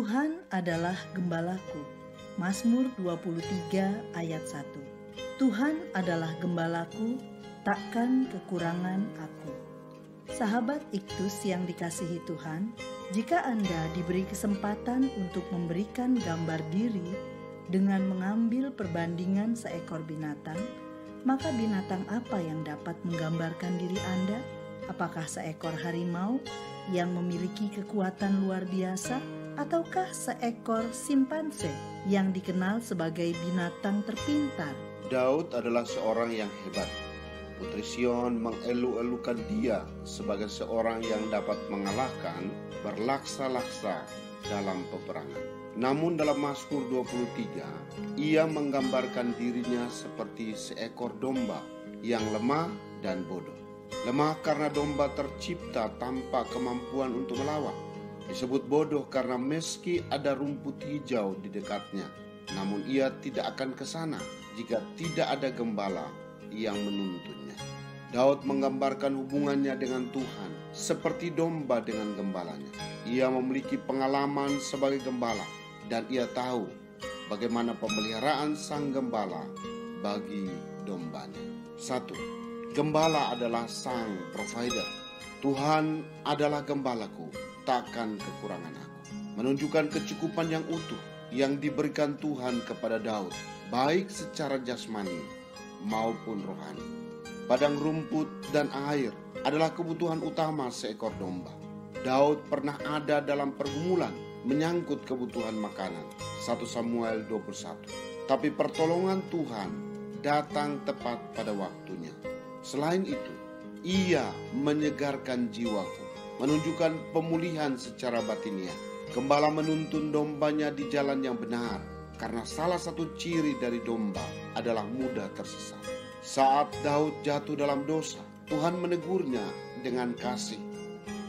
Tuhan adalah gembalaku. Mazmur 23 ayat 1. Tuhan adalah gembalaku, takkan kekurangan aku. Sahabat Iktus yang dikasihi Tuhan, jika Anda diberi kesempatan untuk memberikan gambar diri dengan mengambil perbandingan seekor binatang, maka binatang apa yang dapat menggambarkan diri Anda? Apakah seekor harimau yang memiliki kekuatan luar biasa, ataukah seekor simpanse yang dikenal sebagai binatang terpintar? Daud adalah seorang yang hebat. Putri Sion mengeluh-elukan dia sebagai seorang yang dapat mengalahkan berlaksa-laksa dalam peperangan. Namun dalam Mazmur 23, ia menggambarkan dirinya seperti seekor domba yang lemah dan bodoh. Lemah karena domba tercipta tanpa kemampuan untuk melawan. Disebut bodoh karena meski ada rumput hijau di dekatnya, namun ia tidak akan ke sana jika tidak ada gembala yang menuntunnya. Daud menggambarkan hubungannya dengan Tuhan seperti domba dengan gembalanya. Ia memiliki pengalaman sebagai gembala dan ia tahu bagaimana pemeliharaan sang gembala bagi dombanya. 1. Gembala adalah sang provider. Tuhan adalah gembalaku, takkan kekurangan aku. Menunjukkan kecukupan yang utuh yang diberikan Tuhan kepada Daud, baik secara jasmani maupun rohani. Padang rumput dan air adalah kebutuhan utama seekor domba. Daud pernah ada dalam pergumulan menyangkut kebutuhan makanan. 1 Samuel 21. Tapi pertolongan Tuhan datang tepat pada waktunya. Selain itu, ia menyegarkan jiwaku, menunjukkan pemulihan secara batiniah. Gembala menuntun dombanya di jalan yang benar, karena salah satu ciri dari domba adalah mudah tersesat. Saat Daud jatuh dalam dosa, Tuhan menegurnya dengan kasih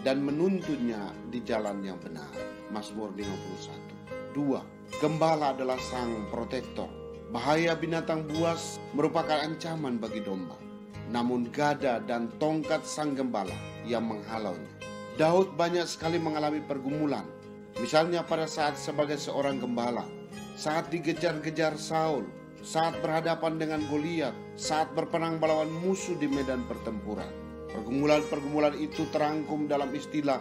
dan menuntunnya di jalan yang benar. Mazmur 51. 2. Gembala adalah sang protektor. Bahaya binatang buas merupakan ancaman bagi domba, namun gada dan tongkat sang gembala yang menghalaunya. Daud banyak sekali mengalami pergumulan, misalnya pada saat sebagai seorang gembala, saat dikejar-kejar Saul, saat berhadapan dengan Goliat, saat berperang melawan musuh di medan pertempuran. Pergumulan-pergumulan itu terangkum dalam istilah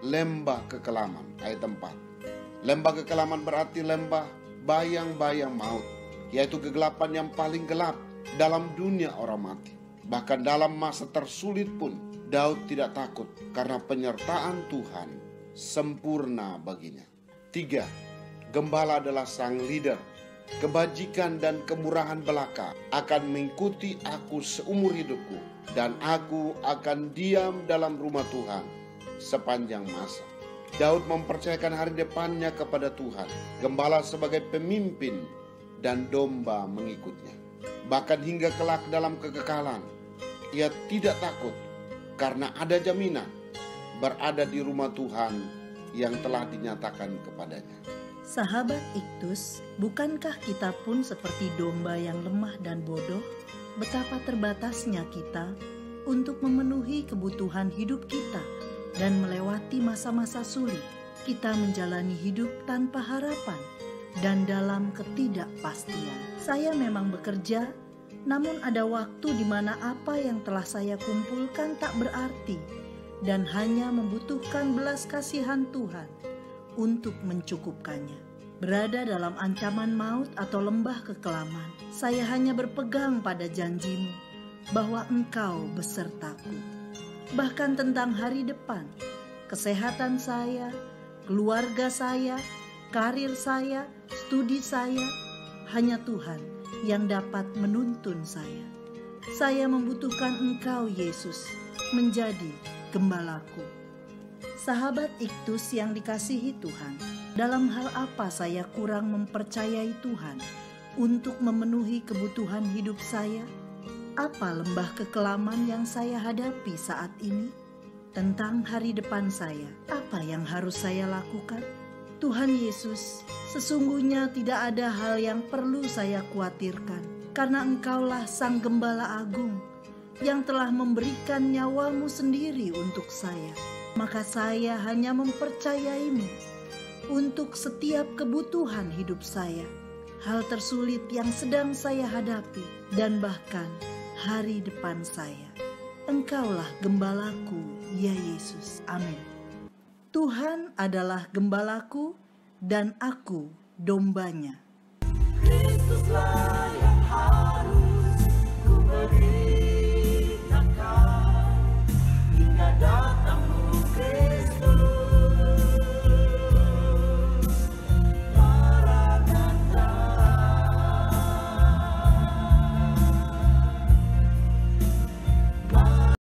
lembah kekelaman, ayat 4. Lembah kekelaman berarti lembah bayang-bayang maut, yaitu kegelapan yang paling gelap dalam dunia orang mati. Bahkan dalam masa tersulit pun Daud tidak takut karena penyertaan Tuhan sempurna baginya. 3. Gembala adalah sang leader. Kebajikan dan kemurahan belaka akan mengikuti aku seumur hidupku, dan aku akan diam dalam rumah Tuhan sepanjang masa. Daud mempercayakan hari depannya kepada Tuhan. Gembala sebagai pemimpin dan domba mengikutnya. Bahkan hingga kelak dalam kekekalan, ia tidak takut karena ada jaminan berada di rumah Tuhan yang telah dinyatakan kepadanya. Sahabat Iktus, bukankah kita pun seperti domba yang lemah dan bodoh? Betapa terbatasnya kita untuk memenuhi kebutuhan hidup kita dan melewati masa-masa sulit. Kita menjalani hidup tanpa harapan dan dalam ketidakpastian. Saya memang bekerja, namun ada waktu di mana apa yang telah saya kumpulkan tak berarti dan hanya membutuhkan belas kasihan Tuhan untuk mencukupkannya. Berada dalam ancaman maut atau lembah kekelaman, saya hanya berpegang pada janji-Mu bahwa Engkau besertaku. Bahkan tentang hari depan, kesehatan saya, keluarga saya, karir saya, studi saya, hanya Tuhan yang dapat menuntun saya. Saya membutuhkan Engkau, Yesus, menjadi gembalaku. Sahabat Iktus yang dikasihi Tuhan, dalam hal apa saya kurang mempercayai Tuhan untuk memenuhi kebutuhan hidup saya? Apa lembah kekelaman yang saya hadapi saat ini? Tentang hari depan saya, apa yang harus saya lakukan? Tuhan Yesus, sesungguhnya tidak ada hal yang perlu saya khawatirkan, karena Engkaulah Sang Gembala Agung yang telah memberikan nyawa-Mu sendiri untuk saya. Maka saya hanya mempercayai-Mu untuk setiap kebutuhan hidup saya, hal tersulit yang sedang saya hadapi, dan bahkan hari depan saya. Engkaulah gembalaku, ya Yesus. Amin. Tuhan adalah gembalaku dan aku dombanya. Kristuslah